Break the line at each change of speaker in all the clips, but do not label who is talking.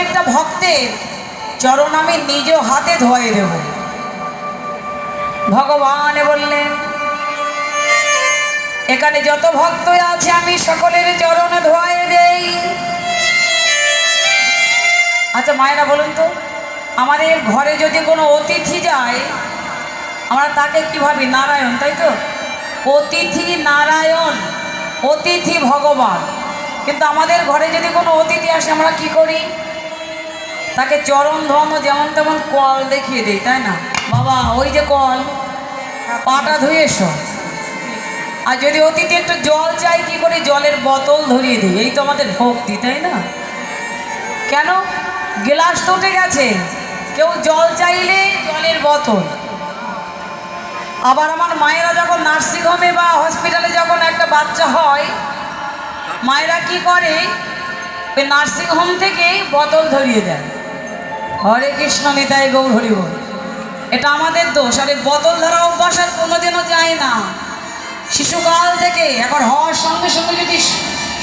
প্রত্যেকটা ভক্তের চরণ আমি নিজ হাতে ধোয়ে দেব। ভগবান বললেন, এখানে যত ভক্ত আছে আমি সকলের চরণ ধোয়ে দেই। আচ্ছা মায়েরা বলুন তো, আমাদের ঘরে যদি কোনো অতিথি যায় আমরা তাকে কি ভাবি? নারায়ণ, তাই তো? অতিথি নারায়ণ, অতিথি ভগবান। কিন্তু আমাদের ঘরে যদি কোনো অতিথি আসে আমরা কি করি? তাকে চরণ ধোয়ানো যেমন তেমন কল দেখিয়ে দিই, তাই না? বাবা ওই যে কল, পাটা ধুয়ে এসো। আর যদি অতিথি একটু জল চাই কি করি? জলের বোতল ধরিয়ে দিই। এই তো আমাদের ভক্তি, তাই না? কেন? গ্লাস তো উঠে গেছে, কেউ জল চাইলে জলের বোতল। আবার আমার মায়েরা যখন নার্সিংহোমে বা হসপিটালে যখন একটা বাচ্চা হয়, মায়েরা কি করে? ওই নার্সিংহোম থেকে বোতল ধরিয়ে দেয়। হরে কৃষ্ণ নিতাই গৌর হরি বল। এটা আমাদের দোষ। আর এই বোতল ধরা অভ্যাস আর কোনোদিনও যায় না। শিশুকাল থেকে এখন হওয়ার সঙ্গে সঙ্গে যদি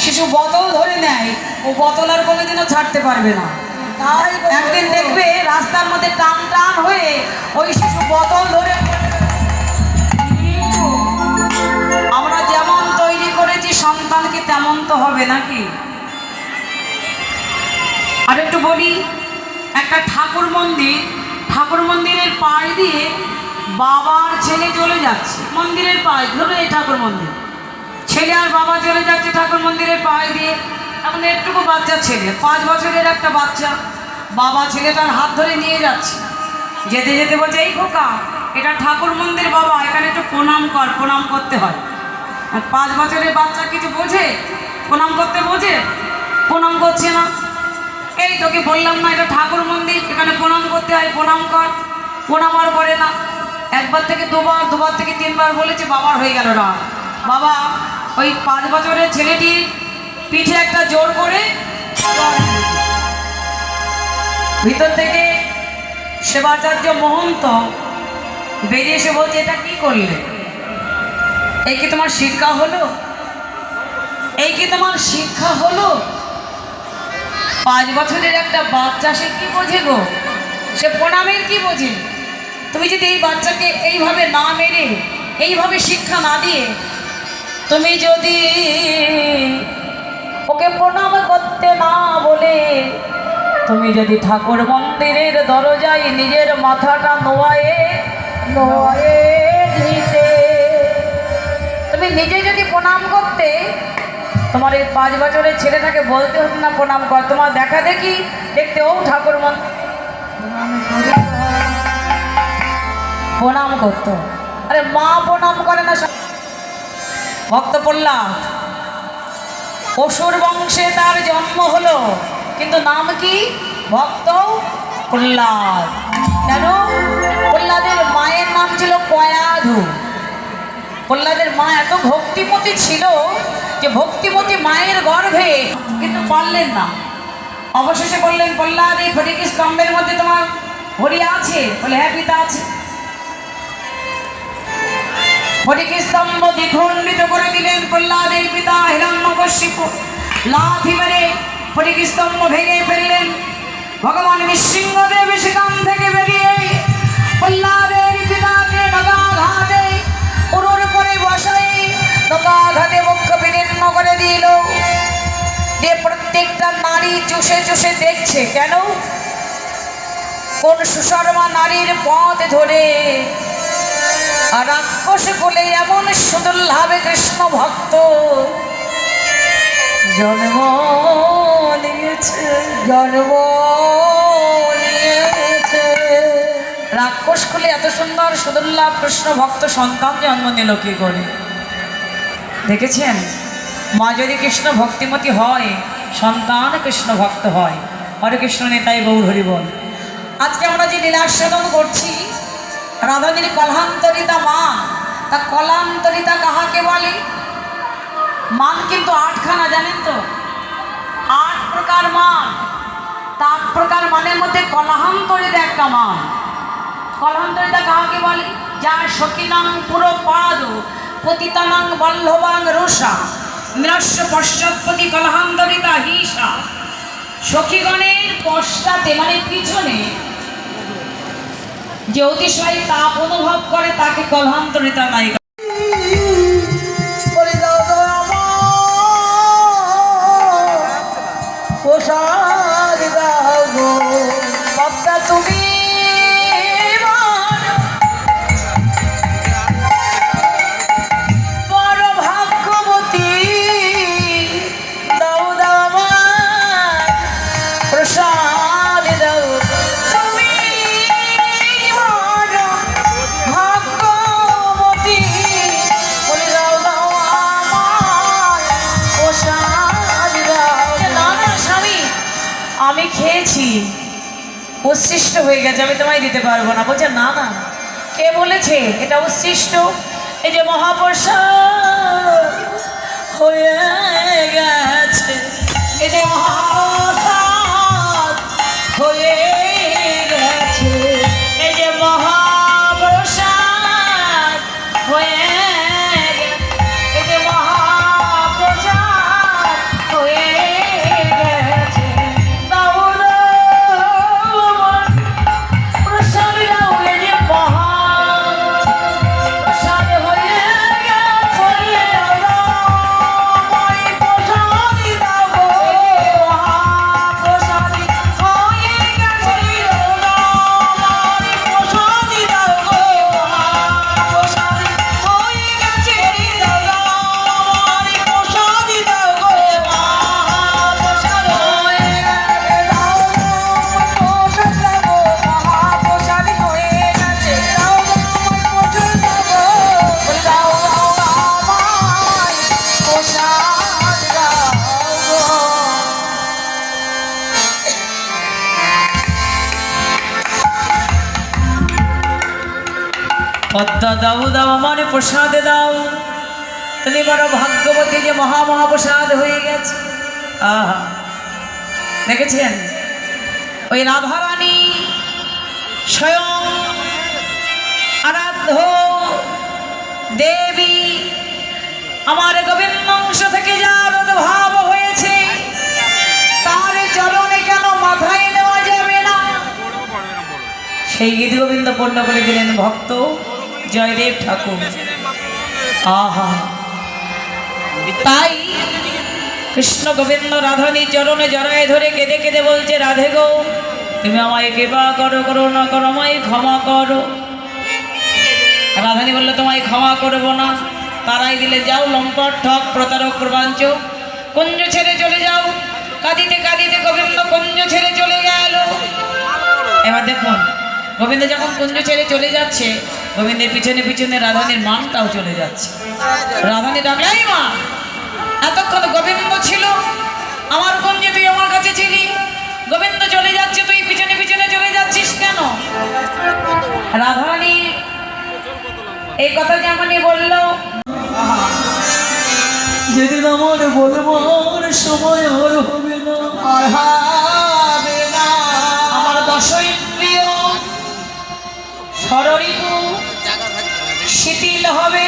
শিশু বোতল ধরে নেয়, ও বোতল আর কোনোদিনও ছাড়তে পারবে না। একদিন দেখবে রাস্তার মধ্যে টান টান হয়ে ওই শিশু বোতল ধরে। আমরা যেমন তৈরি করেছি সন্তানকে তেমন তো হবে নাকি? আর একটু বলি, একটা ঠাকুর মন্দিরের পাশ দিয়ে বাবার ছেলে চলে যাচ্ছে। মন্দিরের পাশ ধরো, এই ঠাকুর মন্দির, ছেলে আর বাবা চলে যাচ্ছে ঠাকুর মন্দিরের পাশ দিয়ে। এখন একটুকু বাচ্চা ছেলে, 5 বছরের একটা বাচ্চা, বাবা ছেলেটার হাত ধরে নিয়ে যাচ্ছে। যেতে যেতে বলছে, এই খোকা, এটা ঠাকুর মন্দির বাবা, এখানে একটু প্রণাম কর, প্রণাম করতে হয়। আর 5 বছরের বাচ্চা কিছু বোঝে? প্রণাম করতে বোঝে? প্রণাম করছে না। এই তোকে বললাম না এটা ঠাকুর মন্দির, এখানে প্রণাম করতে হয়, প্রণাম কর। প্রণাম আর করে না। একবার থেকে দুবার, দুবার থেকে 3বার বলেছে, বাবার হয়ে গেল না। বাবা ওই 5 বছরের ছেলেটি পিঠে একটা জোর করে, ভিতর থেকে সেবাচার্য মহন্ত বেরিয়ে এসে বলছে, এটা কি করলে? এই কি তোমার শিক্ষা হলো? এই কি তোমার শিক্ষা হলো? 5 বছরের একটা বাচ্চা, সে কি বোঝে গো? সে প্রণামের কি বোঝে? তুমি যদি এই বাচ্চাকে এইভাবে না মেরে, এইভাবে শিক্ষা না দিয়ে, তুমি যদি ওকে প্রণাম করতে না বলে তুমি যদি ঠাকুর মন্দিরের দরজায় নিজের মাথাটা নোয়ায়ে দিতে, তুমি নিজে যদি প্রণাম করতে, তোমার এই 5 বছরের ছেলেটাকে বলতে হতো না প্রণাম কর। তোমার দেখা দেখি দেখতে ও ঠাকুর প্রণাম করতো। আরে মা প্রণাম করে না। ভক্ত প্রহ্লাদ, অসুর বংশে তার জন্ম হলো, কিন্তু নাম কি? ভক্ত প্রহ্লাদ। কেন? প্রহ্লাদের মায়ের নাম ছিল কয়াধু। প্রহ্লাদের মা এত ভক্তিমতী ছিল যে ভক্তিমতী মায়ের গর্ভে কিন্তু পারলেন না। অবশেষে বললেন, প্রহ্লাদ এই ফটিক স্তম্ভের মধ্যে তোমার হরি আছে? বলে, হ্যাঁ পিতা আছে। ফটিক স্তম্ভ দ্বিখণ্ডিত করে দিলেন প্রহ্লাদের পিতা হিরণ্যকশিপু। লাথি মেরে ফটিক স্তম্ভ ভেঙে ফেললেন। ভগবান নৃসিংহদেব সেখান থেকে বেরিয়ে প্রহ্লাদের পিতাকে নগাঘাতে উরুর করে বসাই নগাঘাতে বক্ষ বিদীর্ণ করে দিল। যে প্রত্যেকটা নারী চুষে চুষে দেখছে। কেন? কোন সুশর্মা নারীর পথ ধরে রাক্ষস বলে এমন সুদুর্লভে কৃষ্ণ ভক্ত জন্ম নিয়েছে। রাক্ষস কুলে এত সুন্দর সুদুর্লভ কৃষ্ণ ভক্ত সন্তান জন্ম নিল কি করে? দেখেছেন? মা যদি কৃষ্ণ ভক্তিমতী হয়, সন্তান কৃষ্ণ ভক্ত হয়। হরে কৃষ্ণ নিতাই গৌর হরি বল। আজকে আমরা যে লীলাস্বাদন করছি, রাধানীর কলান্তরিতা মা, তা কলান্তরিতা কাহাকে বলে? মান কিন্তু 8খানা, জানেন তো? 8 প্রকার মান। তা 8 প্রকার মানের মধ্যে কলান্তরিতা একটা মান। কলান্তরিতা কাহাকে বলে? যার সখিনাং পুরো পাদ পতিতানাং বল্লভাং রুষা নিরস্য পশ্চাৎপতি কলহান্তরিতা হিসা। সখীগণের পশ্চাতে মানে পিছনে যে অতিশয় তাপ অনুভব করে তাকে কলহান্তরিতা নায়িকা। তুমি বড় ভাগ্যবতী, দাও দাও আমার প্রসাদ দাও। তুমি বড় ভাগ্যবতী, বলে দাও দাও আমার প্রসাদ দাও। না না স্বামী, আমি খেয়েছি, উচ্ছিষ্ট হয়ে গেছে, আমি তোমায় দিতে পারবো না। বলছে না না, কে বলেছে এটা উচ্ছিষ্ট? এই যে মহাপ্রসাদ হয়ে গেছে, এই যে মহাপ্রসাদ হয়ে গেছে, এই যে মহাপ্রসাদ হয়ে গেছে, এই যে মহাপ্রসাদ হয়ে গেছে। দাও প্রসাদ দাও, এই যে মহাপ্রসাদ হয়ে গেছে। প্রসাদ দাও, মহাপ্রসাদ হয়ে গেছে। প্রসাদ দাও, মহাপ্রসাদ হয়ে গেছে। প্রসাদ দাও, মহাপ্রসাদ হয়ে গেছে। প্রসাদ দাও, মহাপ্রসাদ হয়ে গেছে। দাও প্রসাদ দাও, দাও আমায় প্রসাদ দাও। পদ্মা দাও দাও আমার প্রসাদ দাও, তুমি বড় ভাগ্যবতী যে মহাপ্রসাদ হয়ে গেছে। আহা, দেখেছেন ওই রাধারানী স্বয়ং আরাধ্য দেবী আমার গোবিন্দাংশ থেকে যার উদ্ভাব হয়েছে, তার চরণে কেন মাথায় নেওয়া যাবে না? সেই গীত গোবিন্দ পূর্ণ করে দিলেন ভক্ত জয়দেব ঠাকুর। আহা, তাই কৃষ্ণ গোবিন্দ রাধানী চরণে জড়ায় ধরে কেঁদে কেঁদে বলছে, রাধে গো তুমি আমায় কৃপা করো, করুণা করো, আমায় ক্ষমা করো। রাধানী বললো তোমায় ক্ষমা করবো না। তারাই দিলে, যাও লম্পট ঠক প্রতারক প্রবাঞ্চক, কুঞ্জ ছেড়ে চলে যাও। কাঁদিতে কাঁদিতে গোবিন্দ কুঞ্জ ছেড়ে চলে গেল। এবার দেখুন, গোবিন্দ যখন কুঞ্জ ছেড়ে চলে যাচ্ছে, গোবিন্দের পিছনে পিছনে রাধানীর মানটাও চলে যাচ্ছে। রাধানী ডাকলে, এই মা, এতক্ষণ গোবিন্দ ছিল আমার কুঞ্জে, তুই আমার কাছে ছিলি, গোবিন্দ চলে যাচ্ছে, তুই পিছনে পিছনে চলে যাচ্ছিস কেন? রাধারানী এই কথা যেমনই বলল, যেদিন আমার বলবার সময় আর হবে না, আর হবে না, আমার দশইন্দ্রিয় ষড়ঋতু শিথিল হবে,